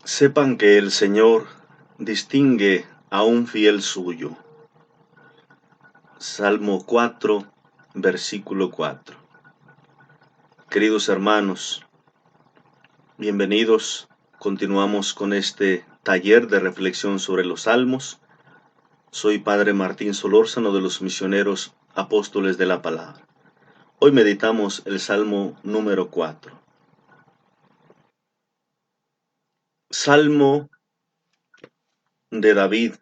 Sepan que el Señor distingue a un fiel suyo. Salmo 4, versículo 4. Queridos hermanos, bienvenidos. Continuamos con este taller de reflexión sobre los salmos. Soy Padre Martín Solórzano de los Misioneros Apóstoles de la Palabra. Hoy meditamos el Salmo número 4. Salmo de David,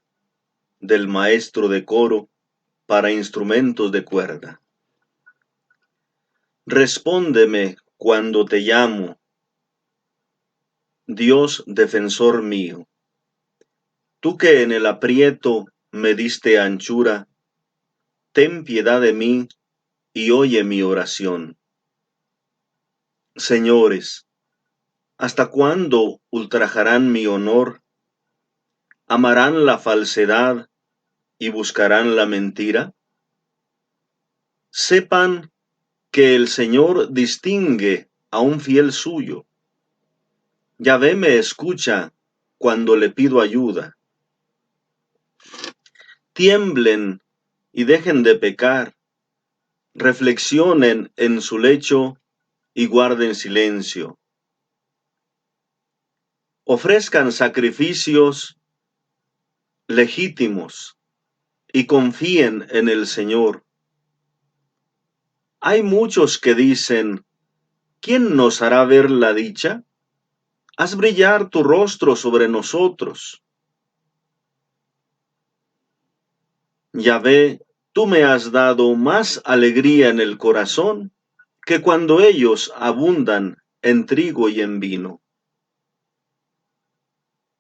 del maestro de coro, para instrumentos de cuerda. Respóndeme cuando te llamo, Dios defensor mío. Tú que en el aprieto me diste anchura, ten piedad de mí y oye mi oración. Señores, ¿hasta cuándo ultrajarán mi honor? ¿Amarán la falsedad y buscarán la mentira? Sepan que el Señor distingue a un fiel suyo. Yahvé me escucha cuando le pido ayuda. Tiemblen y dejen de pecar, reflexionen en su lecho y guarden silencio. Ofrezcan sacrificios legítimos y confíen en el Señor. Hay muchos que dicen, ¿quién nos hará ver la dicha? Haz brillar tu rostro sobre nosotros. Yahvé, tú me has dado más alegría en el corazón que cuando ellos abundan en trigo y en vino.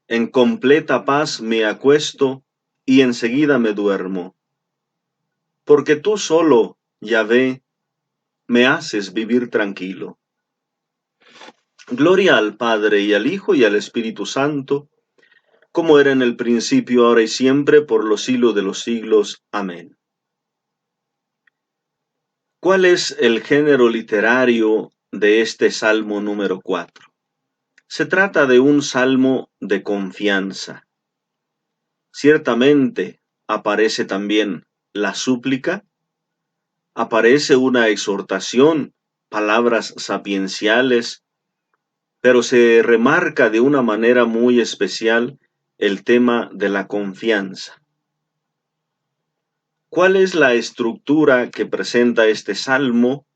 En completa paz me acuesto y enseguida me duermo. Porque tú solo, Yahvé, me haces vivir tranquilo. Gloria al Padre y al Hijo y al Espíritu Santo, como era en el principio, ahora y siempre, por los siglos de los siglos. Amén. ¿Cuál es el género literario de este Salmo número 4? Se trata de un salmo de confianza. Ciertamente aparece también la súplica, aparece una exhortación, palabras sapienciales, pero se remarca de una manera muy especial el tema de la confianza. ¿Cuál es la estructura que presenta este salmo?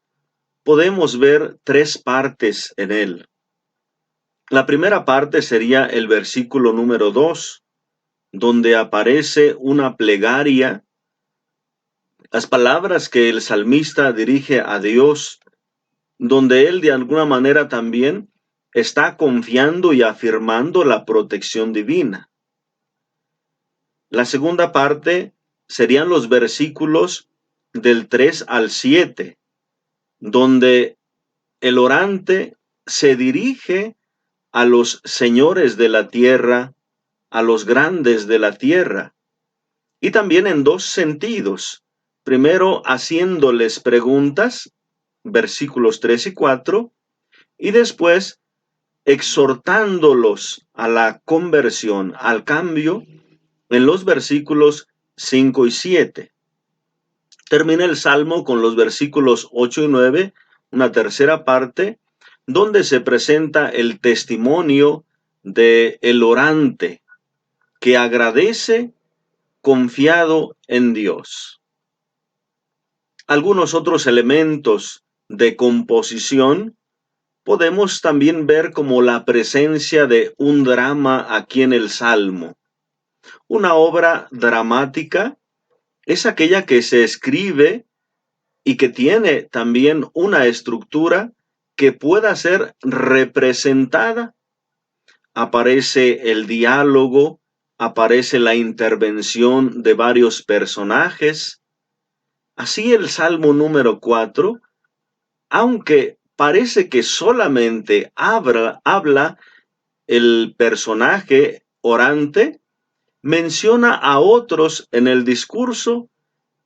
Podemos ver tres partes en él. La primera parte sería el versículo número 2, donde aparece una plegaria, las palabras que el salmista dirige a Dios, donde él de alguna manera también está confiando y afirmando la protección divina. La segunda parte serían los versículos del 3 al 7, donde el orante se dirige a los señores de la tierra, a los grandes de la tierra, y también en dos sentidos. Primero, haciéndoles preguntas, versículos 3 y 4, y después exhortándolos a la conversión, al cambio, en los versículos 5 y 7. Termina el Salmo con los versículos 8 y 9, una tercera parte, donde se presenta el testimonio del orante, que agradece confiado en Dios. Algunos otros elementos de composición podemos también ver como la presencia de un drama aquí en el Salmo. Una obra dramática es aquella que se escribe y que tiene también una estructura que pueda ser representada. Aparece el diálogo, aparece la intervención de varios personajes. Así el Salmo número 4, aunque parece que solamente habla el personaje orante, menciona a otros en el discurso,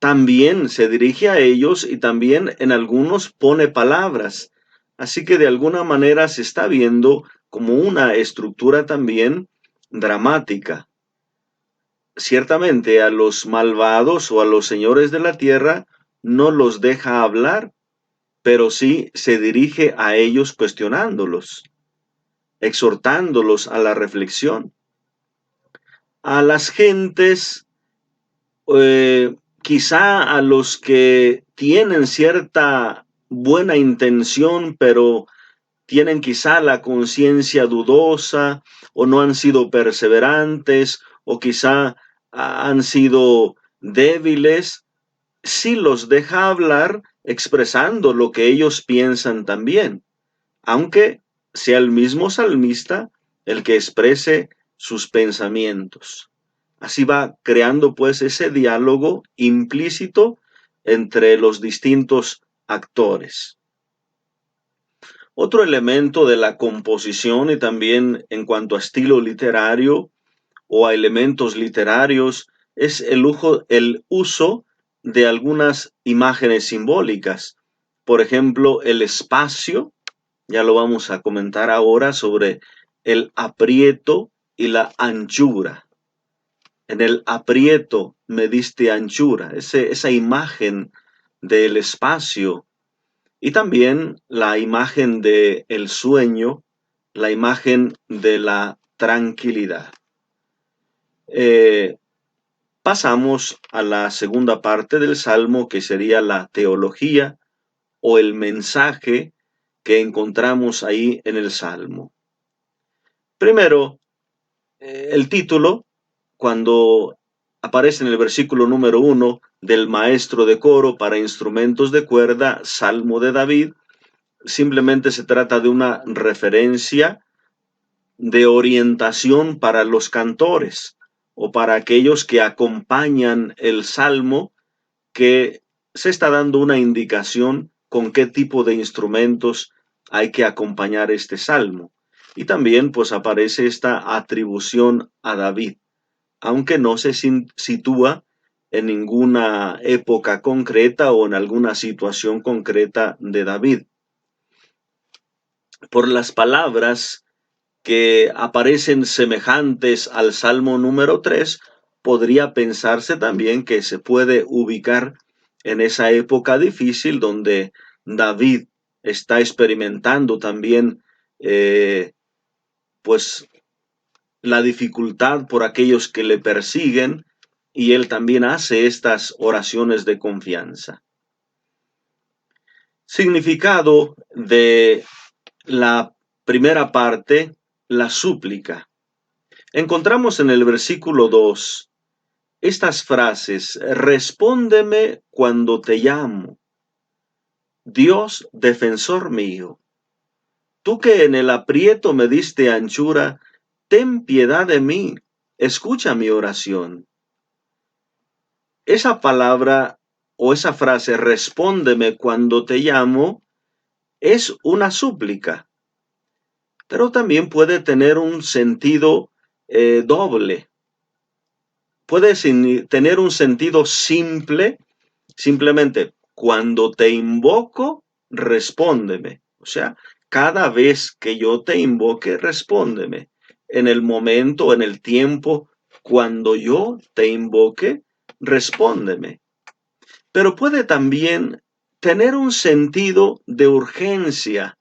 también se dirige a ellos y también en algunos pone palabras. Así que de alguna manera se está viendo como una estructura también dramática. Ciertamente a los malvados o a los señores de la tierra no los deja hablar, pero sí se dirige a ellos cuestionándolos, exhortándolos a la reflexión. A las gentes, quizá a los que tienen cierta buena intención, pero tienen quizá la conciencia dudosa o no han sido perseverantes o quizá han sido débiles, sí los deja hablar expresando lo que ellos piensan también, aunque sea el mismo salmista el que exprese sus pensamientos. Así va creando pues ese diálogo implícito entre los distintos actores. Otro elemento de la composición y también en cuanto a estilo literario o a elementos literarios es el uso de algunas imágenes simbólicas. Por ejemplo, el espacio, ya lo vamos a comentar ahora sobre el aprieto y la anchura. En el aprieto me diste anchura, esa imagen del espacio y también la imagen del sueño, la imagen de la tranquilidad. Pasamos a la segunda parte del Salmo, que sería la teología o el mensaje que encontramos ahí en el Salmo. Primero, el título, cuando aparece en el versículo número 1 del maestro de coro para instrumentos de cuerda, Salmo de David, simplemente se trata de una referencia de orientación para los cantores o para aquellos que acompañan el salmo, que se está dando una indicación con qué tipo de instrumentos hay que acompañar este salmo. Y también pues aparece esta atribución a David, aunque no se sitúa en ninguna época concreta o en alguna situación concreta de David. Por las palabras que aparecen semejantes al Salmo número 3, podría pensarse también que se puede ubicar en esa época difícil donde David está experimentando también pues la dificultad por aquellos que le persiguen, y él también hace estas oraciones de confianza. Significado de la primera parte, la súplica. Encontramos en el versículo 2 estas frases: respóndeme cuando te llamo, Dios defensor mío. Tú que en el aprieto me diste anchura, ten piedad de mí, escucha mi oración. Esa palabra o esa frase, respóndeme cuando te llamo, es una súplica, pero también puede tener un sentido doble. Puede tener un sentido simple, simplemente cuando te invoco, respóndeme. O sea, cada vez que yo te invoque, respóndeme. En el momento, en el tiempo, cuando yo te invoque, respóndeme. Pero puede también tener un sentido de urgencia,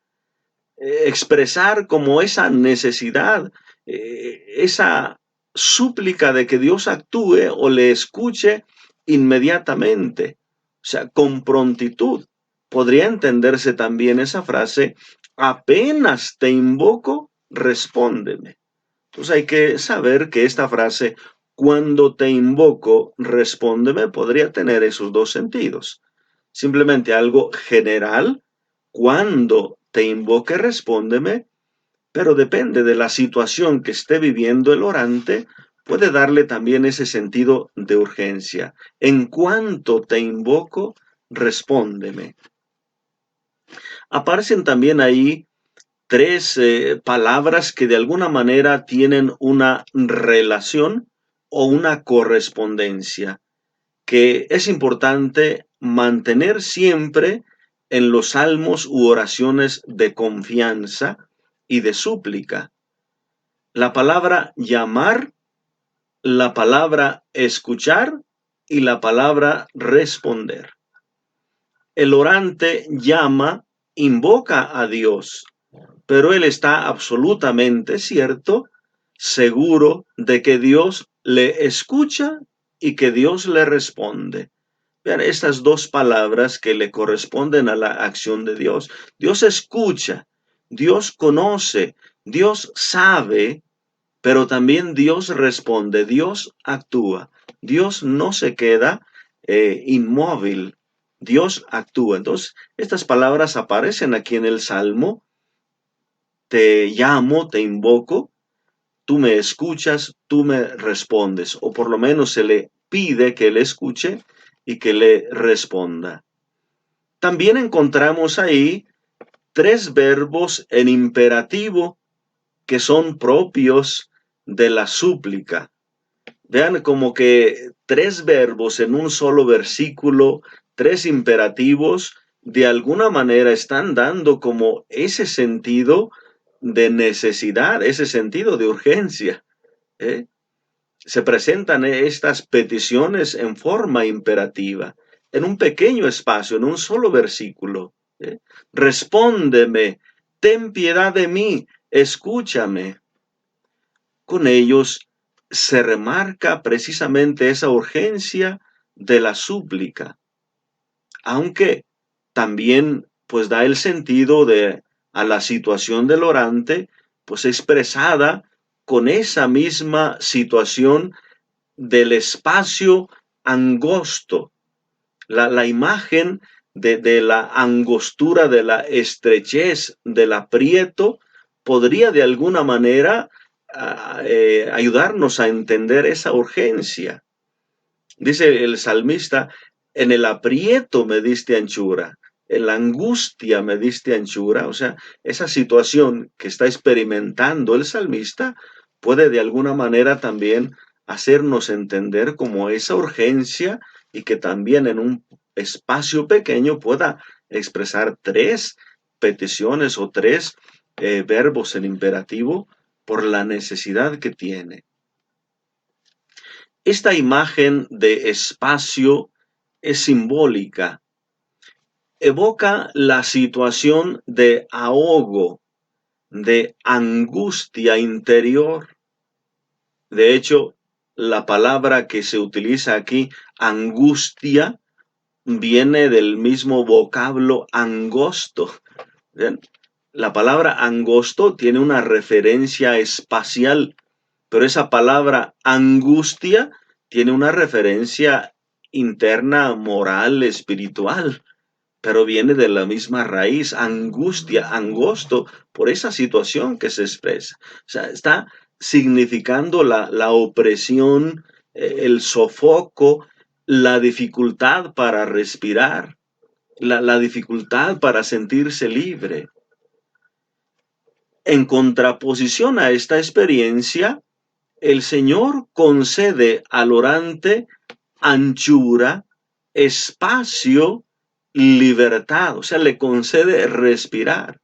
expresar como esa necesidad, esa súplica de que Dios actúe o le escuche inmediatamente, o sea, con prontitud. Podría entenderse también esa frase: apenas te invoco, respóndeme. Entonces hay que saber que esta frase, cuando te invoco, respóndeme, podría tener esos dos sentidos. Simplemente algo general: cuando te invoque, respóndeme, pero depende de la situación que esté viviendo el orante, puede darle también ese sentido de urgencia. En cuanto te invoco, respóndeme. Aparecen también ahí tres palabras que de alguna manera tienen una relación o una correspondencia, que es importante mantener siempre en los salmos u oraciones de confianza, y de súplica. La palabra llamar, la palabra escuchar y la palabra responder. El orante llama, invoca a Dios, pero él está absolutamente cierto, seguro de que Dios le escucha y que Dios le responde. Vean estas dos palabras que le corresponden a la acción de Dios. Dios escucha, Dios conoce, Dios sabe, pero también Dios responde, Dios actúa. Dios no se queda inmóvil, Dios actúa. Entonces, estas palabras aparecen aquí en el Salmo. Te llamo, te invoco, tú me escuchas, tú me respondes, o por lo menos se le pide que él escuche y que le responda. También encontramos ahí tres verbos en imperativo que son propios de la súplica. Vean como que tres verbos en un solo versículo, tres imperativos, de alguna manera están dando como ese sentido de necesidad, ese sentido de urgencia. ¿eh? Se presentan estas peticiones en forma imperativa, en un pequeño espacio, en un solo versículo. Respóndeme, ten piedad de mí, escúchame. Con ellos se remarca precisamente esa urgencia de la súplica, aunque también pues da el sentido de a la situación del orante, pues expresada con esa misma situación del espacio angosto, la imagen de la angostura, de la estrechez, del aprieto, podría de alguna manera ayudarnos a entender esa urgencia. Dice el salmista, en el aprieto me diste anchura, en la angustia me diste anchura. O sea, esa situación que está experimentando el salmista puede de alguna manera también hacernos entender como esa urgencia y que también en un espacio pequeño pueda expresar tres peticiones o tres verbos en imperativo por la necesidad que tiene. Esta imagen de espacio es simbólica, evoca la situación de ahogo, de angustia interior. De hecho, la palabra que se utiliza aquí, angustia, viene del mismo vocablo angosto. ¿Ven? La palabra angosto tiene una referencia espacial, pero esa palabra angustia tiene una referencia interna, moral, espiritual, pero viene de la misma raíz, angustia, angosto, por esa situación que se expresa. O sea, está significando la opresión, el sofoco, la dificultad para respirar, la dificultad para sentirse libre. En contraposición a esta experiencia, el Señor concede al orante anchura, espacio, libertad, o sea, le concede respirar.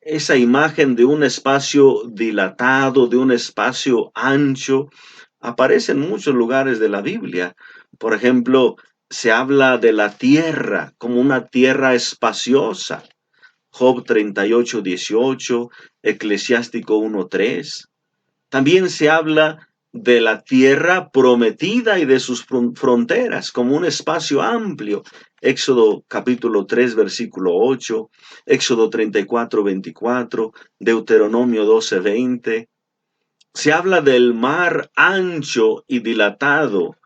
Esa imagen de un espacio dilatado, de un espacio ancho, aparece en muchos lugares de la Biblia. Por ejemplo, se habla de la tierra como una tierra espaciosa. Job 38:18, Eclesiástico 1:3. También se habla de la tierra prometida y de sus fronteras como un espacio amplio. Éxodo capítulo 3, versículo 8, Éxodo 34:24, Deuteronomio 12:20. Se habla del mar ancho y dilatado.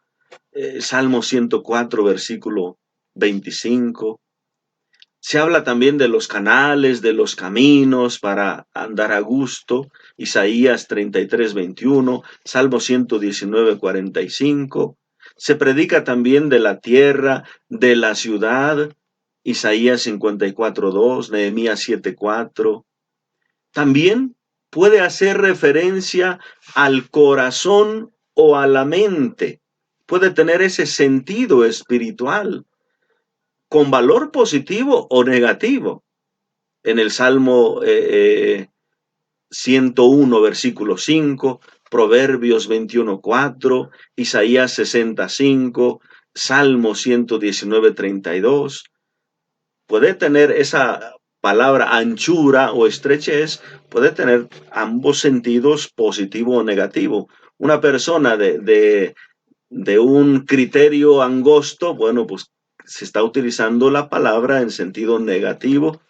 Salmo 104, versículo 25. Se habla también de los canales, de los caminos para andar a gusto. Isaías 33:21, Salmo 119:45. Se predica también de la tierra, de la ciudad. Isaías 54:2, Nehemías 7:4. También puede hacer referencia al corazón o a la mente. Puede tener ese sentido espiritual con valor positivo o negativo. en el Salmo 101, versículo 5, Proverbios 21, 4, Isaías 65, Salmo 119, 32. Puede tener esa palabra anchura o estrechez, puede tener ambos sentidos, positivo o negativo. Una persona de un criterio angosto, bueno, pues se está utilizando la palabra en sentido negativo,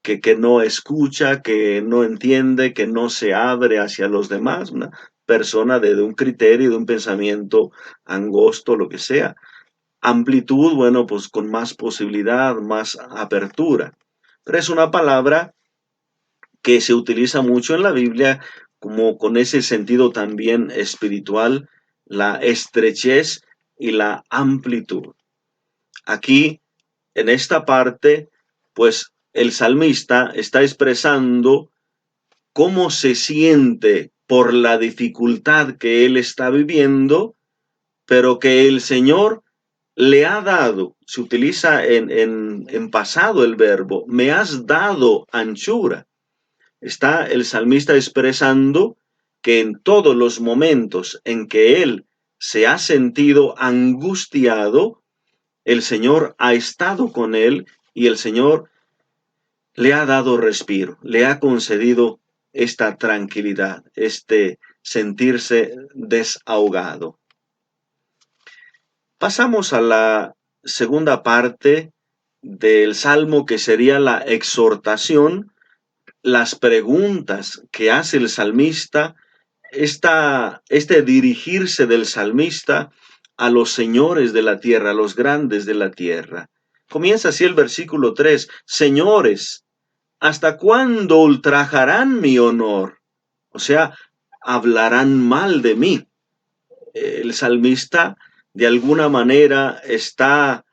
que no escucha, que no entiende, que no se abre hacia los demás, una persona de un criterio, de un pensamiento angosto, lo que sea. Amplitud, bueno, pues con más posibilidad, más apertura. Pero es una palabra que se utiliza mucho en la Biblia como con ese sentido también espiritual, la estrechez y la amplitud. Aquí, en esta parte, pues el salmista está expresando cómo se siente por la dificultad que él está viviendo, pero que el Señor le ha dado, se utiliza en pasado el verbo, me has dado anchura. Está el salmista expresando que en todos los momentos en que él se ha sentido angustiado, el Señor ha estado con él y el Señor le ha dado respiro, le ha concedido esta tranquilidad, este sentirse desahogado. Pasamos a la segunda parte del Salmo, que sería la exhortación, las preguntas que hace el salmista, este dirigirse del salmista a los señores de la tierra, a los grandes de la tierra. Comienza así el versículo 3, señores, ¿hasta cuándo ultrajarán mi honor? O sea, hablarán mal de mí. El salmista de alguna manera está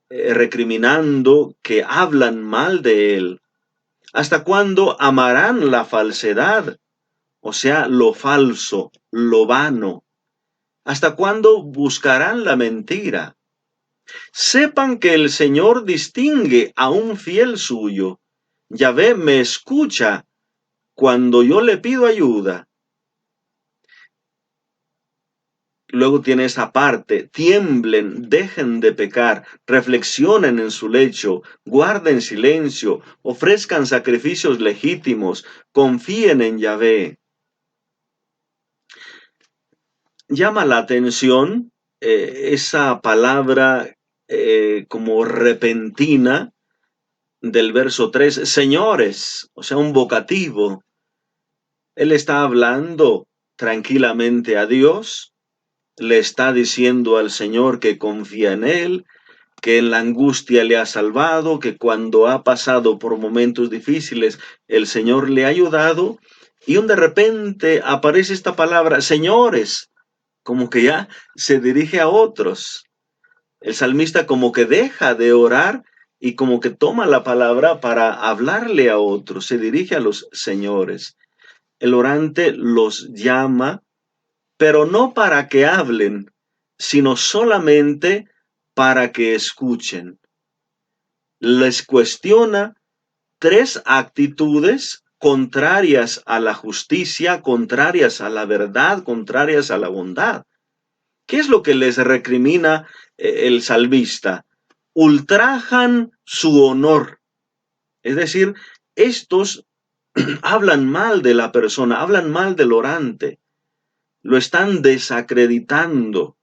recriminando que hablan mal de él. ¿Hasta cuándo amarán la falsedad? O sea, lo falso, lo vano. ¿Hasta cuándo buscarán la mentira? Sepan que el Señor distingue a un fiel suyo. Yahvé me escucha cuando yo le pido ayuda. Luego tiene esa parte, tiemblen, dejen de pecar, reflexionen en su lecho, guarden silencio, ofrezcan sacrificios legítimos, confíen en Yahvé. Llama la atención esa palabra como repentina del verso 3, señores, o sea, un vocativo. Él está hablando tranquilamente a Dios, le está diciendo al Señor que confía en él, que en la angustia le ha salvado, que cuando ha pasado por momentos difíciles el Señor le ha ayudado, y de repente aparece esta palabra, señores, como que ya se dirige a otros. El salmista como que deja de orar y como que toma la palabra para hablarle a otros, se dirige a los señores. El orante los llama, pero no para que hablen, sino solamente para que escuchen. Les cuestiona tres actitudes contrarias a la justicia, contrarias a la verdad, contrarias a la bondad. ¿Qué es lo que les recrimina el salmista? Ultrajan su honor. Es decir, estos hablan mal de la persona, hablan mal del orante, lo están desacreditando,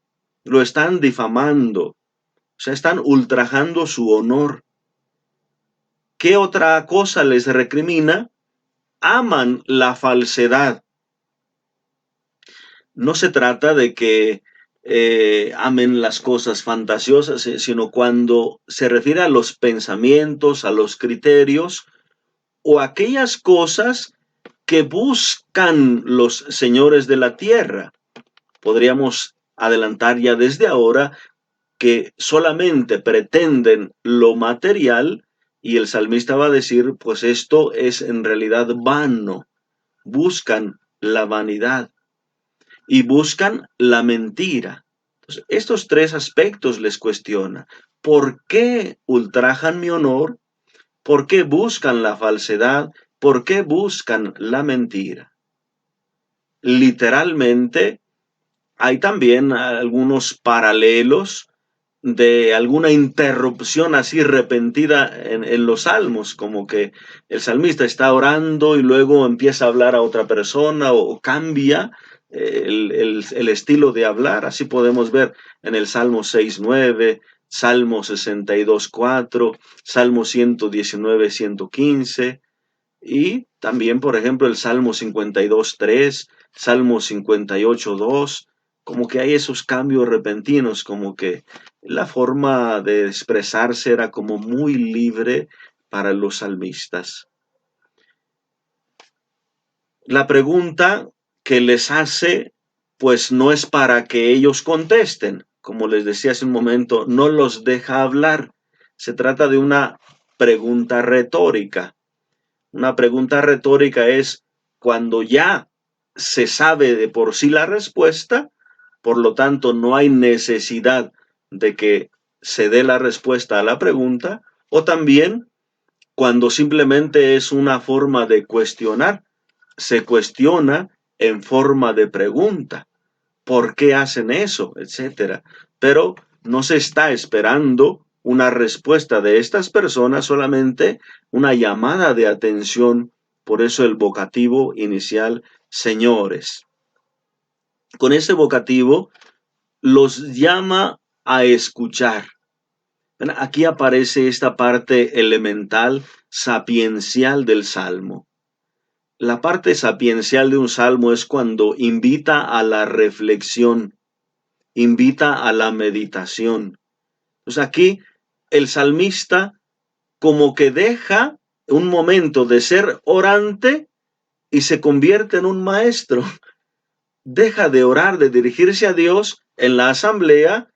lo están difamando, o sea, están ultrajando su honor. ¿Qué otra cosa les recrimina? Aman la falsedad. No se trata de que amen las cosas fantasiosas, sino cuando se refiere a los pensamientos, a los criterios o aquellas cosas que buscan los señores de la tierra. Podríamos adelantar ya desde ahora que solamente pretenden lo material y el salmista va a decir, pues esto es en realidad vano. Buscan la vanidad y buscan la mentira. Entonces, estos tres aspectos les cuestiona. ¿Por qué ultrajan mi honor? ¿Por qué buscan la falsedad? ¿Por qué buscan la mentira? Literalmente, hay también algunos paralelos de alguna interrupción así repentina en los salmos, como que el salmista está orando y luego empieza a hablar a otra persona o cambia el estilo de hablar. Así podemos ver en el Salmo 6:9, Salmo 62:4, Salmo 119:115 y también, por ejemplo, el Salmo 52:3, Salmo 58:2, como que hay esos cambios repentinos, como que la forma de expresarse era como muy libre para los salmistas. La pregunta que les hace, pues no es para que ellos contesten, como les decía hace un momento, no los deja hablar. Se trata de una pregunta retórica. Una pregunta retórica es cuando ya se sabe de por sí la respuesta, por lo tanto no hay necesidad de que se dé la respuesta a la pregunta, o también cuando simplemente es una forma de cuestionar, se cuestiona en forma de pregunta. ¿Por qué hacen eso? Etcétera. Pero no se está esperando una respuesta de estas personas, solamente una llamada de atención. Por eso el vocativo inicial, señores. Con ese vocativo los llama a escuchar. Aquí aparece esta parte elemental, sapiencial del salmo. La parte sapiencial de un salmo es cuando invita a la reflexión, invita a la meditación. Pues aquí el salmista como que deja un momento de ser orante y se convierte en un maestro. Deja de orar, de dirigirse a Dios en la asamblea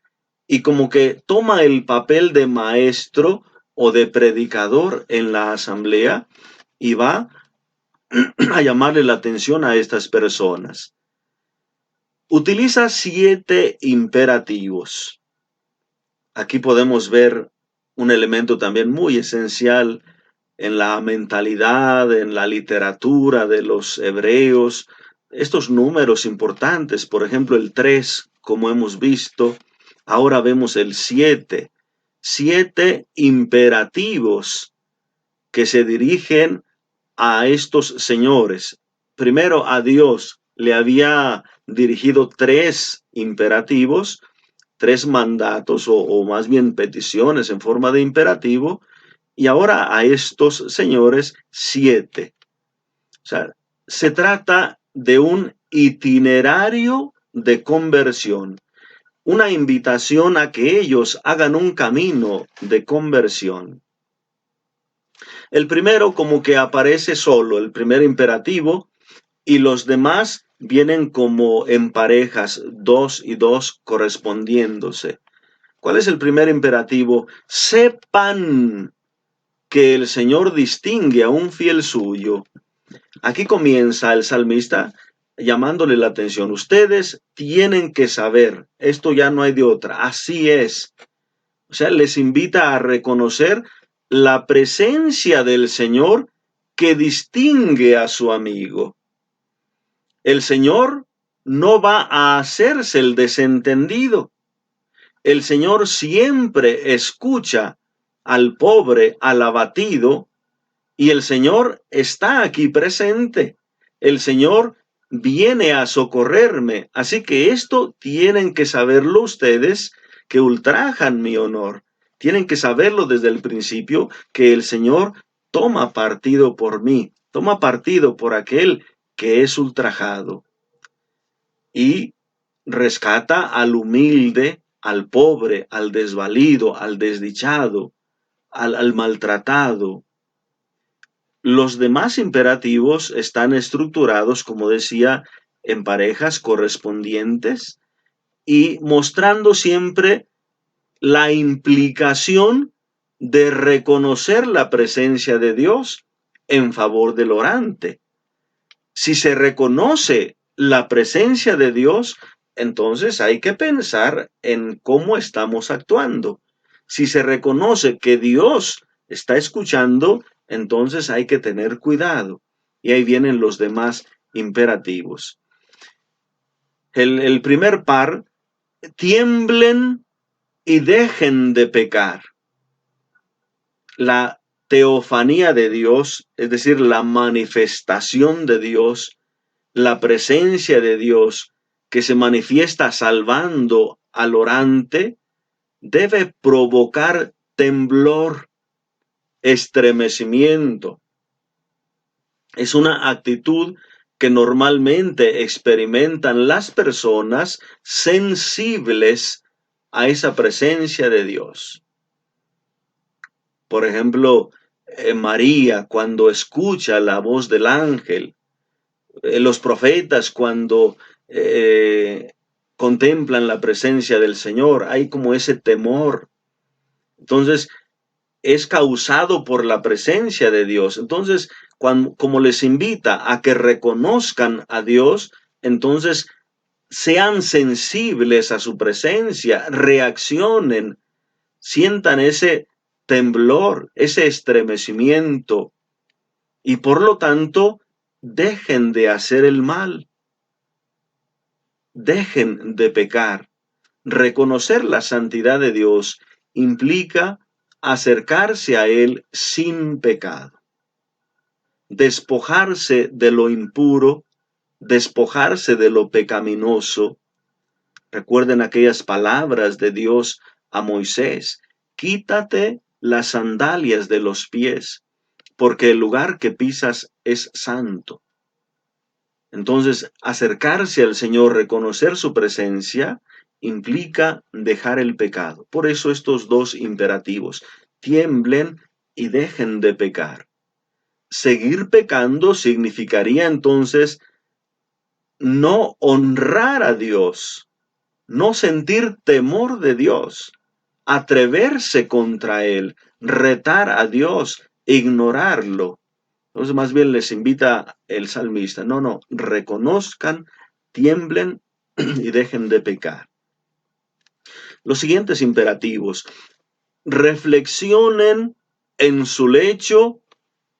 y como que toma el papel de maestro o de predicador en la asamblea y va a llamarle la atención a estas personas. Utiliza 7 imperativos. Aquí podemos ver un elemento también muy esencial en la mentalidad, en la literatura de los hebreos. Estos números importantes, por ejemplo, el 3, como hemos visto, ahora vemos el 7. 7 imperativos que se dirigen a estos señores. Primero a Dios le había dirigido 3 imperativos, 3 mandatos o más bien peticiones en forma de imperativo, y ahora a estos señores 7. O sea, se trata de un itinerario de conversión, una invitación a que ellos hagan un camino de conversión. El primero como que aparece solo, el primer imperativo, y los demás vienen como en parejas, 2 y 2 correspondiéndose. ¿Cuál es el primer imperativo? Sepan que el Señor distingue a un fiel suyo. Aquí comienza el salmista llamándole la atención. Ustedes tienen que saber, esto ya no hay de otra, así es. O sea, les invita a reconocer la presencia del Señor que distingue a su amigo. El Señor no va a hacerse el desentendido. El Señor siempre escucha al pobre, al abatido, y el Señor está aquí presente. El Señor viene a socorrerme. Así que esto tienen que saberlo ustedes que ultrajan mi honor. Tienen que saberlo desde el principio que el Señor toma partido por mí, toma partido por aquel que es ultrajado y rescata al humilde, al pobre, al desvalido, al desdichado, al maltratado. Los demás imperativos están estructurados, como decía, en parejas correspondientes y mostrando siempre la implicación de reconocer la presencia de Dios en favor del orante. Si se reconoce la presencia de Dios, entonces hay que pensar en cómo estamos actuando. Si se reconoce que Dios está escuchando, entonces hay que tener cuidado. Y ahí vienen los demás imperativos. El primer par, tiemblen y dejen de pecar. La teofanía de Dios, es decir, la manifestación de Dios, la presencia de Dios que se manifiesta salvando al orante, debe provocar temblor, estremecimiento. Es una actitud que normalmente experimentan las personas sensibles a esa presencia de Dios. Por ejemplo, María cuando escucha la voz del ángel, los profetas cuando contemplan la presencia del Señor, hay como ese temor. Entonces, es causado por la presencia de Dios. Entonces, como les invita a que reconozcan a Dios, entonces sean sensibles a su presencia, reaccionen, sientan ese temblor, ese estremecimiento y por lo tanto dejen de hacer el mal, dejen de pecar. Reconocer la santidad de Dios implica acercarse a Él sin pecado, despojarse de lo impuro, despojarse de lo pecaminoso. Recuerden aquellas palabras de Dios a Moisés: quítate las sandalias de los pies, porque el lugar que pisas es santo. Entonces, acercarse al Señor, reconocer su presencia, implica dejar el pecado. Por eso estos dos imperativos: tiemblen y dejen de pecar. Seguir pecando significaría entonces no honrar a Dios, no sentir temor de Dios, atreverse contra Él, retar a Dios, ignorarlo. Entonces más bien les invita el salmista: no, reconozcan, tiemblen y dejen de pecar. Los siguientes imperativos: reflexionen en su lecho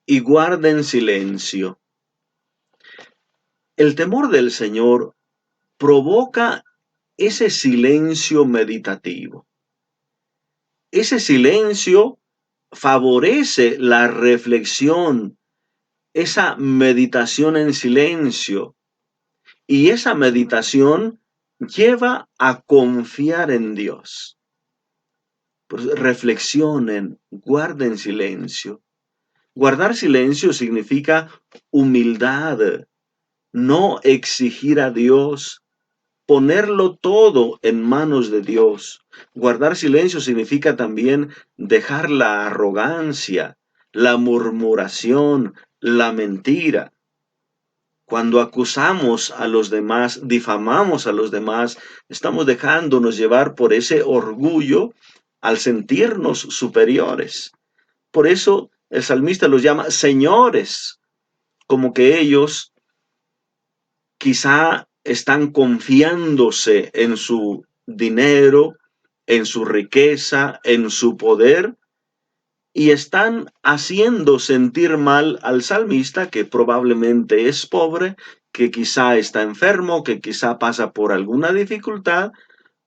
y guarden silencio. El temor del Señor provoca ese silencio meditativo. Ese silencio favorece la reflexión, esa meditación en silencio. Y esa meditación lleva a confiar en Dios. Pues reflexionen, guarden silencio. Guardar silencio significa humildad, no exigir a Dios, ponerlo todo en manos de Dios. Guardar silencio significa también dejar la arrogancia, la murmuración, la mentira. Cuando acusamos a los demás, difamamos a los demás, estamos dejándonos llevar por ese orgullo al sentirnos superiores. Por eso el salmista los llama señores, como que ellos quizá están confiándose en su dinero, en su riqueza, en su poder, y están haciendo sentir mal al salmista, que probablemente es pobre, que quizá está enfermo, que quizá pasa por alguna dificultad,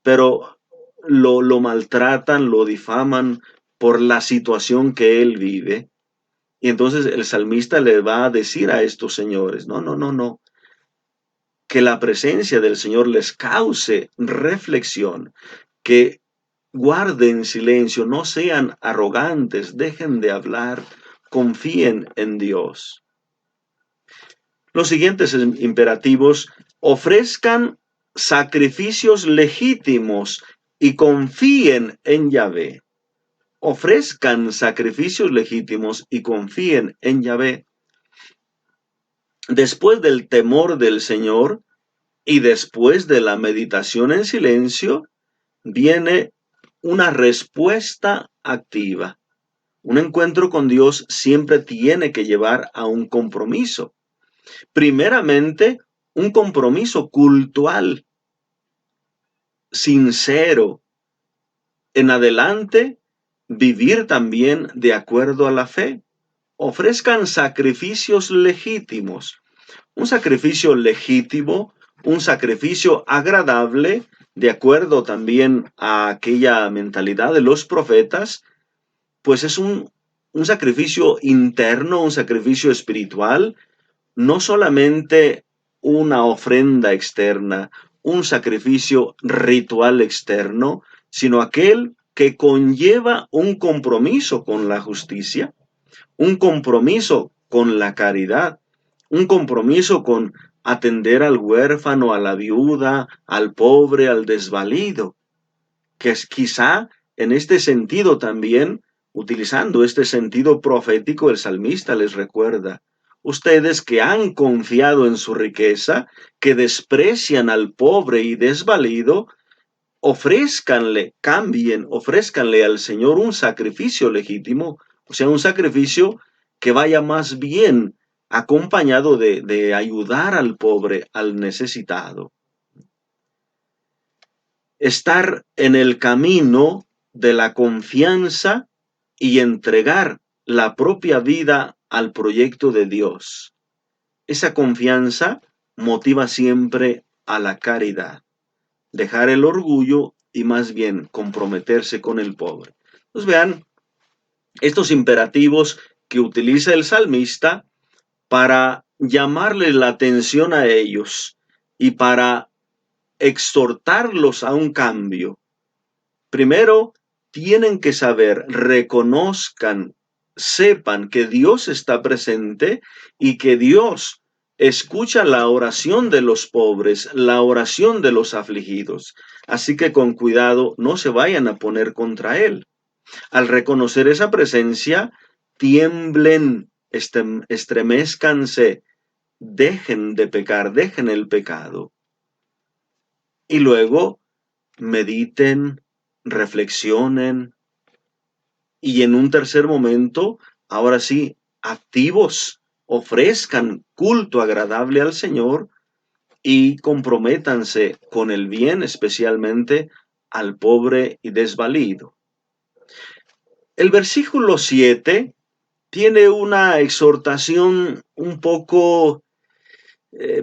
pero lo maltratan, lo difaman por la situación que él vive. Y entonces el salmista le va a decir a estos señores: no, que la presencia del Señor les cause reflexión, que guarden silencio, no sean arrogantes, dejen de hablar, confíen en Dios. Los siguientes imperativos: ofrezcan sacrificios legítimos y confíen en Yahvé. Ofrezcan sacrificios legítimos y confíen en Yahvé. Después del temor del Señor y después de la meditación en silencio, viene una respuesta activa. Un encuentro con Dios siempre tiene que llevar a un compromiso. Primeramente, un compromiso cultural, sincero. En adelante, vivir también de acuerdo a la fe. Ofrezcan sacrificios legítimos. Un sacrificio legítimo, un sacrificio agradable, de acuerdo también a aquella mentalidad de los profetas, pues es un sacrificio interno, un sacrificio espiritual, no solamente una ofrenda externa, un sacrificio ritual externo, sino aquel que conlleva un compromiso con la justicia, un compromiso con la caridad, un compromiso con atender al huérfano, a la viuda, al pobre, al desvalido, que es quizá en este sentido también, utilizando este sentido profético, el salmista les recuerda: ustedes que han confiado en su riqueza, que desprecian al pobre y desvalido, ofrézcanle al Señor un sacrificio legítimo, o sea, un sacrificio que vaya más bien acompañado de ayudar al pobre, al necesitado. Estar en el camino de la confianza y entregar la propia vida al proyecto de Dios. Esa confianza motiva siempre a la caridad. Dejar el orgullo y más bien comprometerse con el pobre. Pues vean estos imperativos que utiliza el salmista para llamarle la atención a ellos y para exhortarlos a un cambio. Primero, tienen que saber, reconozcan, sepan que Dios está presente y que Dios escucha la oración de los pobres, la oración de los afligidos. Así que con cuidado, no se vayan a poner contra Él. Al reconocer esa presencia, tiemblen, estremezcanse, dejen de pecar, dejen el pecado. Y luego mediten, reflexionen y en un tercer momento, ahora sí, activos, ofrezcan culto agradable al Señor y comprométanse con el bien, especialmente al pobre y desvalido. El versículo 7 tiene una exhortación un poco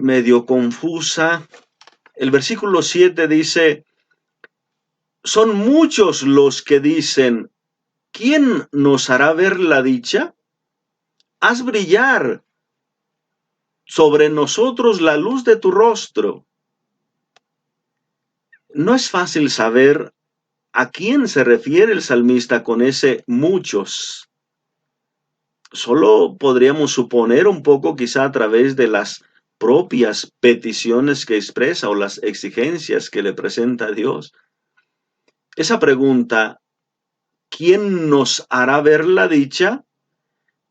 medio confusa. El versículo 7 dice: son muchos los que dicen, ¿quién nos hará ver la dicha? Haz brillar sobre nosotros la luz de tu rostro. No es fácil saber a quién se refiere el salmista con ese muchos. Solo podríamos suponer un poco, quizá a través de las propias peticiones que expresa o las exigencias que le presenta a Dios. Esa pregunta, ¿quién nos hará ver la dicha?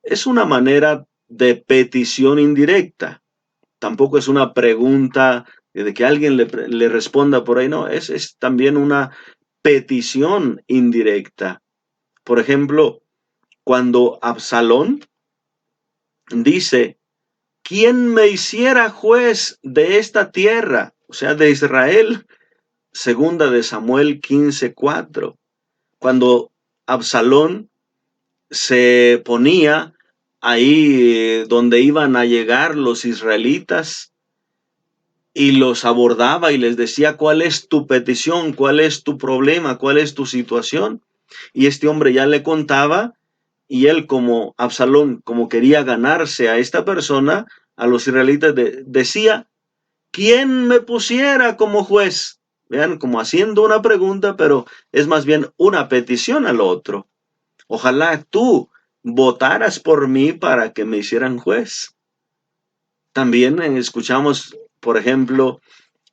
Es una manera de petición indirecta. Tampoco es una pregunta de que alguien le responda por ahí, no, es también una petición indirecta. Por ejemplo, cuando Absalón dice, ¿quién me hiciera juez de esta tierra? O sea, de Israel. Segunda de Samuel 15:4. Cuando Absalón se ponía ahí donde iban a llegar los israelitas y los abordaba y les decía, ¿cuál es tu petición? ¿Cuál es tu problema? ¿Cuál es tu situación? Y este hombre ya le contaba, y él, como Absalón, como quería ganarse a esta persona, a los israelitas, decía, ¿quién me pusiera como juez? Vean, como haciendo una pregunta, pero es más bien una petición al otro. Ojalá tú votaras por mí para que me hicieran juez. También escuchamos, por ejemplo,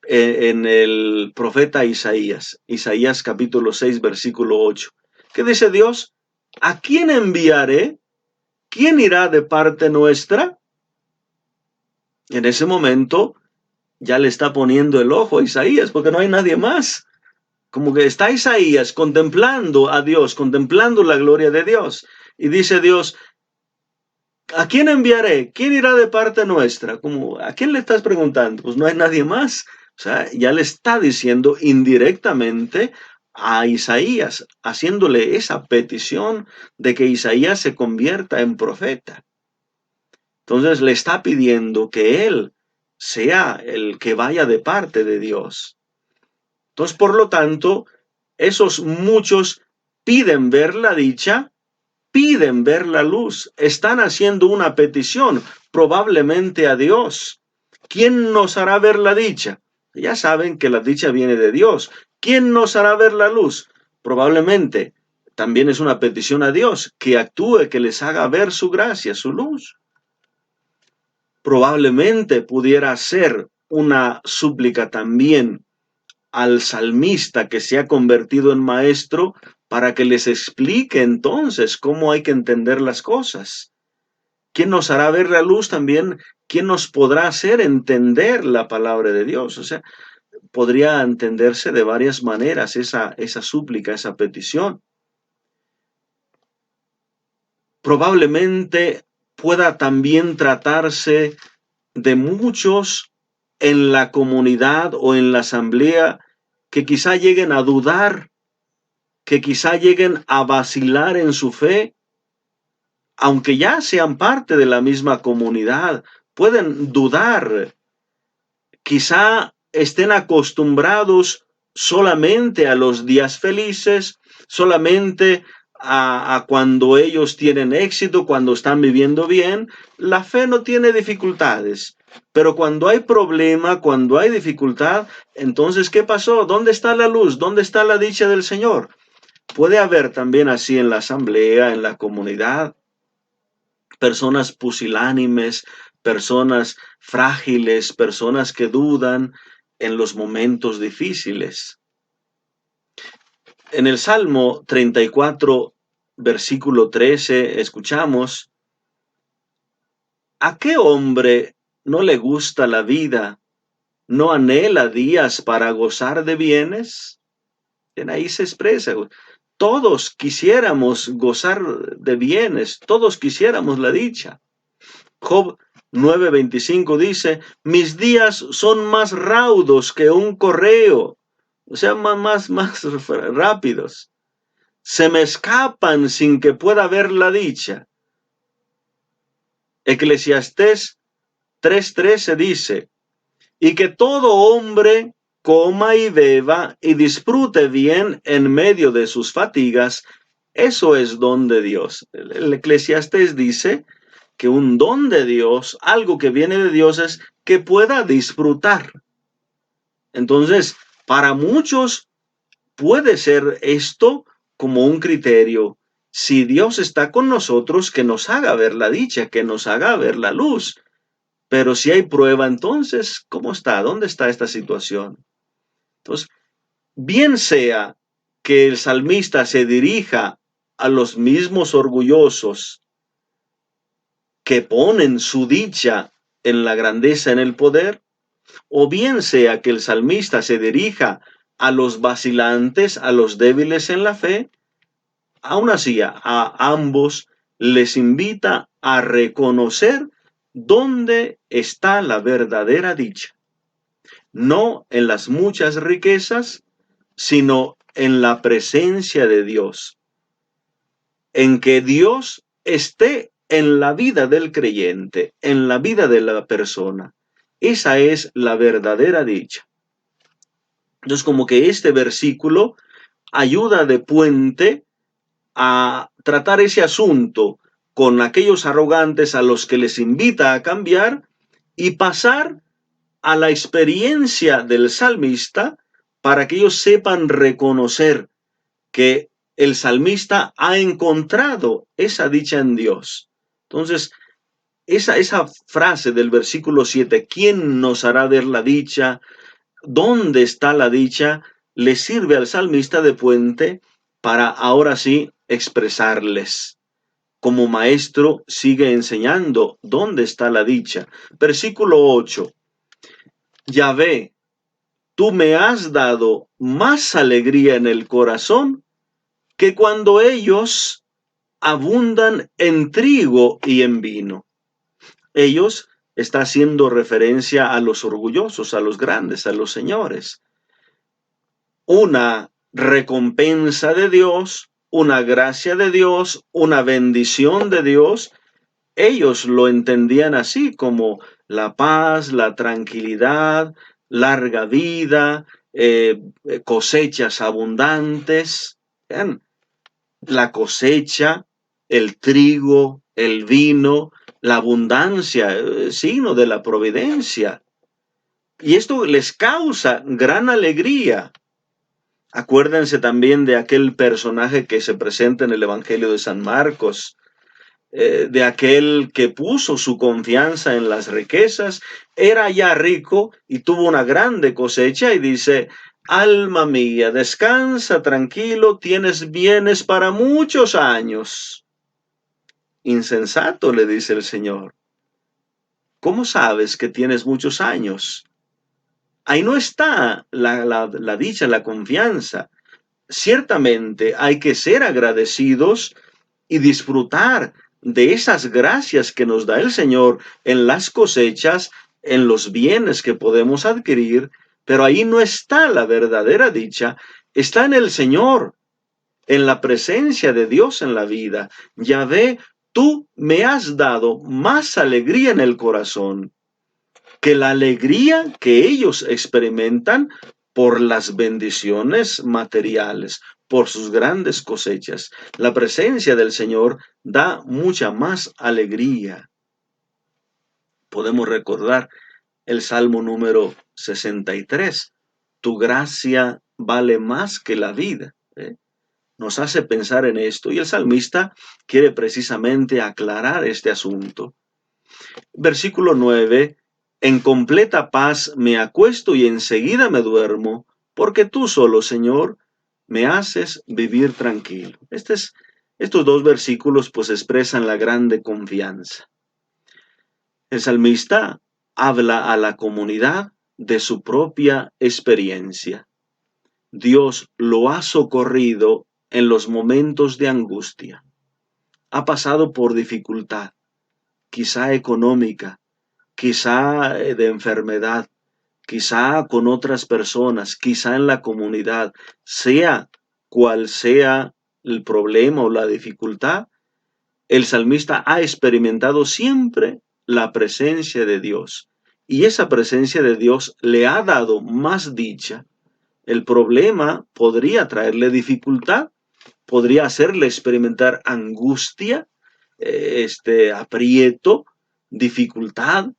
en el profeta Isaías, Isaías capítulo 6, versículo 8. ¿Qué dice Dios? ¿A quién enviaré? ¿Quién irá de parte nuestra? En ese momento ya le está poniendo el ojo a Isaías, porque no hay nadie más. Como que está Isaías contemplando a Dios, contemplando la gloria de Dios. Y dice Dios, ¿a quién enviaré? ¿Quién irá de parte nuestra? Como, ¿a quién le estás preguntando? Pues no hay nadie más. O sea, ya le está diciendo indirectamente a Isaías, haciéndole esa petición de que Isaías se convierta en profeta. Entonces le está pidiendo que él sea el que vaya de parte de Dios. Entonces, por lo tanto, esos muchos piden ver la dicha, piden ver la luz, están haciendo una petición, probablemente a Dios. ¿Quién nos hará ver la dicha? Ya saben que la dicha viene de Dios. ¿Quién nos hará ver la luz? Probablemente también es una petición a Dios, que actúe, que les haga ver su gracia, su luz. Probablemente pudiera ser una súplica también al salmista que se ha convertido en maestro para que les explique entonces cómo hay que entender las cosas. ¿Quién nos hará ver la luz también? ¿Quién nos podrá hacer entender la palabra de Dios? O sea, podría entenderse de varias maneras esa súplica, esa petición. Probablemente pueda también tratarse de muchos en la comunidad o en la asamblea que quizá lleguen a dudar, que quizá lleguen a vacilar en su fe, aunque ya sean parte de la misma comunidad, pueden dudar, quizá estén acostumbrados solamente a los días felices, solamente a cuando ellos tienen éxito, cuando están viviendo bien. La fe no tiene dificultades, pero cuando hay problema, cuando hay dificultad, entonces, ¿qué pasó? ¿Dónde está la luz? ¿Dónde está la dicha del Señor? Puede haber también así en la asamblea, en la comunidad, personas pusilánimes, personas frágiles, personas que dudan en los momentos difíciles. En el Salmo 34, versículo 13, escuchamos: ¿a qué hombre no le gusta la vida? ¿No anhela días para gozar de bienes? En ahí se expresa. Todos quisiéramos gozar de bienes, todos quisiéramos la dicha. Job 9:25 dice: mis días son más raudos que un correo, o sea, más rápidos. Se me escapan sin que pueda ver la dicha. Eclesiastés 3:13 dice: y que todo hombre coma y beba y disfrute bien en medio de sus fatigas, eso es don de Dios. El Eclesiastés dice que un don de Dios, algo que viene de Dios, es que pueda disfrutar. Entonces, para muchos puede ser esto como un criterio. Si Dios está con nosotros, que nos haga ver la dicha, que nos haga ver la luz. Pero si hay prueba, entonces, ¿cómo está? ¿Dónde está esta situación? Entonces, bien sea que el salmista se dirija a los mismos orgullosos que ponen su dicha en la grandeza, en el poder, o bien sea que el salmista se dirija a los vacilantes, a los débiles en la fe, aún así a ambos les invita a reconocer dónde está la verdadera dicha. No en las muchas riquezas, sino en la presencia de Dios, en que Dios esté en la vida del creyente, en la vida de la persona. Esa es la verdadera dicha. Entonces, como que este versículo ayuda de puente a tratar ese asunto con aquellos arrogantes a los que les invita a cambiar y pasar a la experiencia del salmista para que ellos sepan reconocer que el salmista ha encontrado esa dicha en Dios. Entonces, esa frase del versículo 7, ¿quién nos hará ver la dicha? ¿Dónde está la dicha? Le sirve al salmista de puente para ahora sí expresarles. Como maestro sigue enseñando dónde está la dicha. Versículo 8. Yahvé, tú me has dado más alegría en el corazón que cuando ellos abundan en trigo y en vino. Ellos está haciendo referencia a los orgullosos, a los grandes, a los señores. Una recompensa de Dios, una gracia de Dios, una bendición de Dios. Ellos lo entendían así como la paz, la tranquilidad, larga vida, cosechas abundantes. Vean, la cosecha, el trigo, el vino, la abundancia, signo de la providencia. Y esto les causa gran alegría. Acuérdense también de aquel personaje que se presenta en el Evangelio de San Marcos, de aquel que puso su confianza en las riquezas, era ya rico y tuvo una grande cosecha y dice, alma mía, descansa tranquilo, tienes bienes para muchos años. Insensato, le dice el Señor. ¿Cómo sabes que tienes muchos años? Ahí no está la dicha, la confianza. Ciertamente hay que ser agradecidos y disfrutar de esas gracias que nos da el Señor en las cosechas, en los bienes que podemos adquirir, pero ahí no está la verdadera dicha, está en el Señor, en la presencia de Dios en la vida. Yahvé, tú me has dado más alegría en el corazón que la alegría que ellos experimentan por las bendiciones materiales, por sus grandes cosechas. La presencia del Señor da mucha más alegría. Podemos recordar el Salmo número 63. Tu gracia vale más que la vida. Nos hace pensar en esto y el salmista quiere precisamente aclarar este asunto. Versículo 9. En completa paz me acuesto y enseguida me duermo, porque tú solo, Señor, me haces vivir tranquilo. Estos dos versículos pues expresan la grande confianza. El salmista habla a la comunidad de su propia experiencia. Dios lo ha socorrido en los momentos de angustia. Ha pasado por dificultad, quizá económica, quizá de enfermedad, quizá con otras personas, quizá en la comunidad, sea cual sea el problema o la dificultad, el salmista ha experimentado siempre la presencia de Dios. Y esa presencia de Dios le ha dado más dicha. El problema podría traerle dificultad, podría hacerle experimentar angustia, aprieto, dificultad,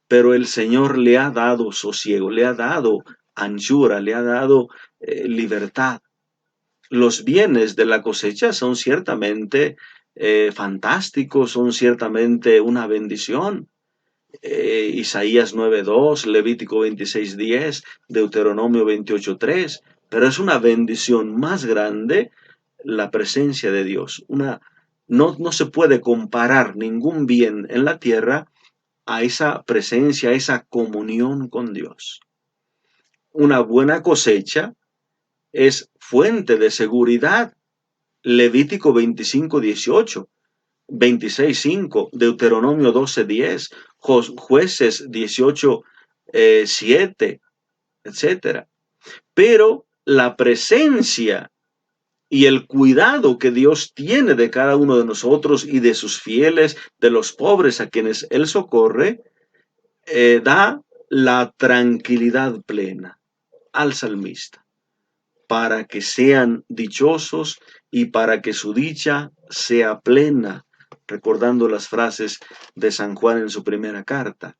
pero el Señor le ha dado sosiego, le ha dado anchura, le ha dado libertad. Los bienes de la cosecha son ciertamente fantásticos, son ciertamente una bendición. Isaías 9:2, Levítico 26:10, Deuteronomio 28:3, pero es una bendición más grande la presencia de Dios. No se puede comparar ningún bien en la tierra a esa presencia, a esa comunión con Dios. Una buena cosecha es fuente de seguridad. Levítico 25:18, 26:5, Deuteronomio 12:10, Jueces 18:7, etcétera. Pero la presencia y el cuidado que Dios tiene de cada uno de nosotros y de sus fieles, de los pobres a quienes Él socorre, da la tranquilidad plena al salmista para que sean dichosos y para que su dicha sea plena, recordando las frases de San Juan en su primera carta.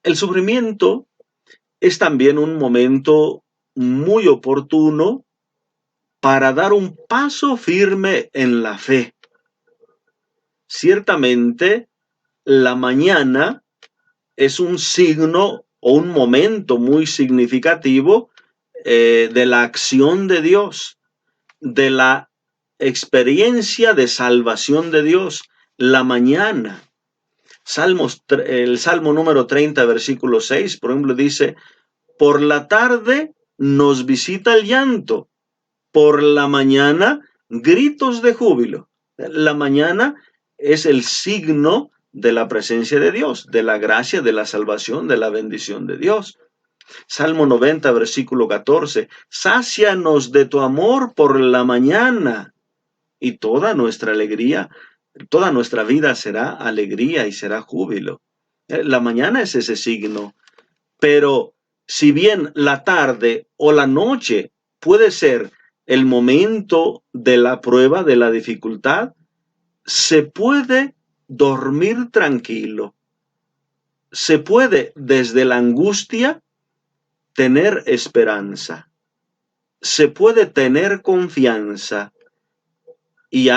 El sufrimiento es también un momento muy oportuno para dar un paso firme en la fe. Ciertamente, la mañana es un signo o un momento muy significativo de la acción de Dios, de la experiencia de salvación de Dios, la mañana. El Salmo número 30, versículo 6, por ejemplo, dice, por la tarde nos visita el llanto, por la mañana gritos de júbilo. La mañana es el signo de la presencia de Dios, de la gracia, de la salvación, de la bendición de Dios. Salmo 90, versículo 14. Sácianos de tu amor por la mañana y toda nuestra alegría, toda nuestra vida será alegría y será júbilo. La mañana es ese signo, pero si bien la tarde o la noche puede ser el momento de la prueba, de la dificultad, se puede dormir tranquilo. Se puede desde la angustia tener esperanza. Se puede tener confianza y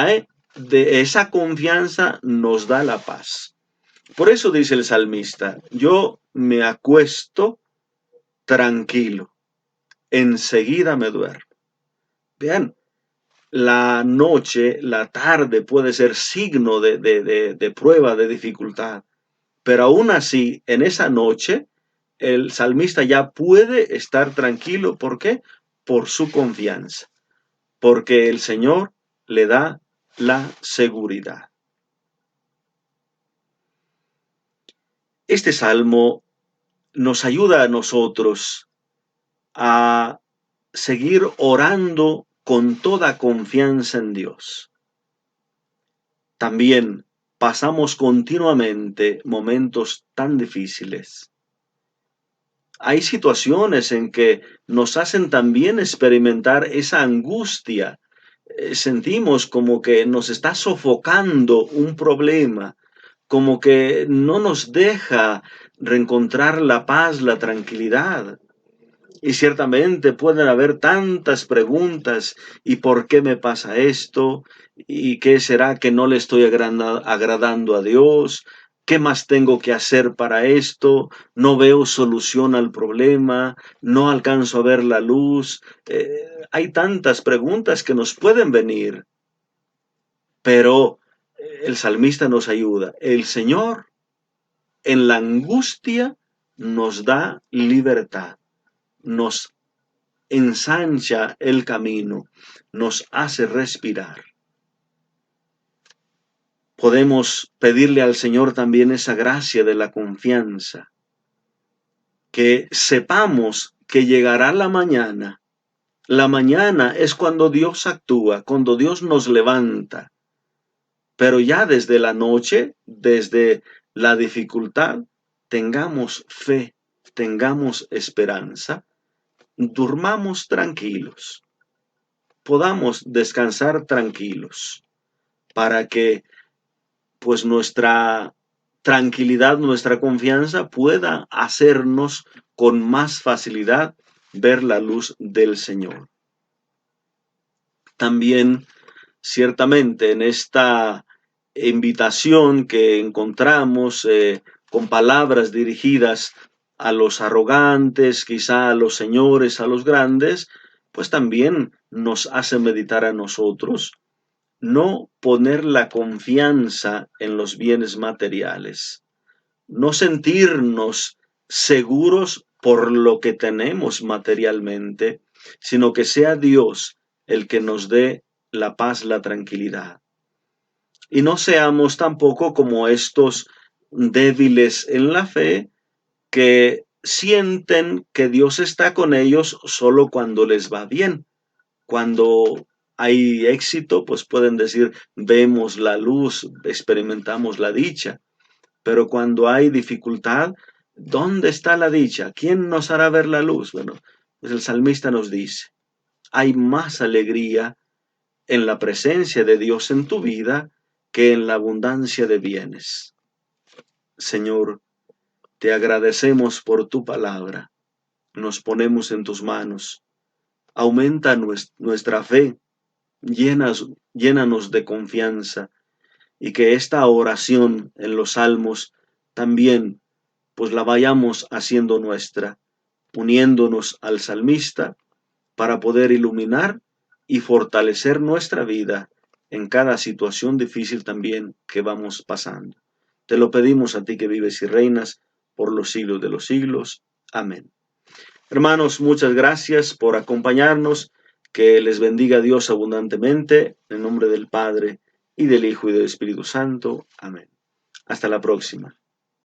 de esa confianza nos da la paz. Por eso dice el salmista, yo me acuesto tranquilo, enseguida me duermo. Vean, la noche, la tarde puede ser signo de prueba, de dificultad, pero aún así, en esa noche, el salmista ya puede estar tranquilo. ¿Por qué? Por su confianza, porque el Señor le da la seguridad. Este salmo nos ayuda a nosotros a seguir orando con toda confianza en Dios. También pasamos continuamente momentos tan difíciles. Hay situaciones en que nos hacen también experimentar esa angustia. Sentimos como que nos está sofocando un problema, como que no nos deja reencontrar la paz, la tranquilidad. Y ciertamente pueden haber tantas preguntas. ¿Y por qué me pasa esto? ¿Y qué será que no le estoy agradando a Dios? ¿Qué más tengo que hacer para esto? No veo solución al problema, no alcanzo a ver la luz. Hay tantas preguntas que nos pueden venir, pero el salmista nos ayuda. El Señor en la angustia nos da libertad, nos ensancha el camino, nos hace respirar. Podemos pedirle al Señor también esa gracia de la confianza, que sepamos que llegará la mañana. La mañana es cuando Dios actúa, cuando Dios nos levanta. Pero ya desde la noche, desde la dificultad, tengamos fe, tengamos esperanza, durmamos tranquilos, podamos descansar tranquilos, para que pues nuestra tranquilidad, nuestra confianza pueda hacernos con más facilidad ver la luz del Señor. También, ciertamente, en esta invitación que encontramos con palabras dirigidas a los arrogantes, quizá a los señores, a los grandes, pues también nos hace meditar a nosotros no poner la confianza en los bienes materiales, no sentirnos seguros por lo que tenemos materialmente, sino que sea Dios el que nos dé la paz, la tranquilidad. Y no seamos tampoco como estos débiles en la fe que sienten que Dios está con ellos solo cuando les va bien. Cuando hay éxito, pues pueden decir, vemos la luz, experimentamos la dicha. Pero cuando hay dificultad, ¿dónde está la dicha? ¿Quién nos hará ver la luz? Bueno, pues el salmista nos dice, hay más alegría en la presencia de Dios en tu vida que en la abundancia de bienes. Señor, te agradecemos por tu palabra. Nos ponemos en tus manos. Aumenta nuestra fe. Llénanos de confianza y que esta oración en los salmos también pues la vayamos haciendo nuestra, uniéndonos al salmista para poder iluminar y fortalecer nuestra vida en cada situación difícil también que vamos pasando. Te lo pedimos a ti que vives y reinas por los siglos de los siglos. Amén. Hermanos, muchas gracias por acompañarnos. Que les bendiga Dios abundantemente. En nombre del Padre, y del Hijo, y del Espíritu Santo. Amén. Hasta la próxima.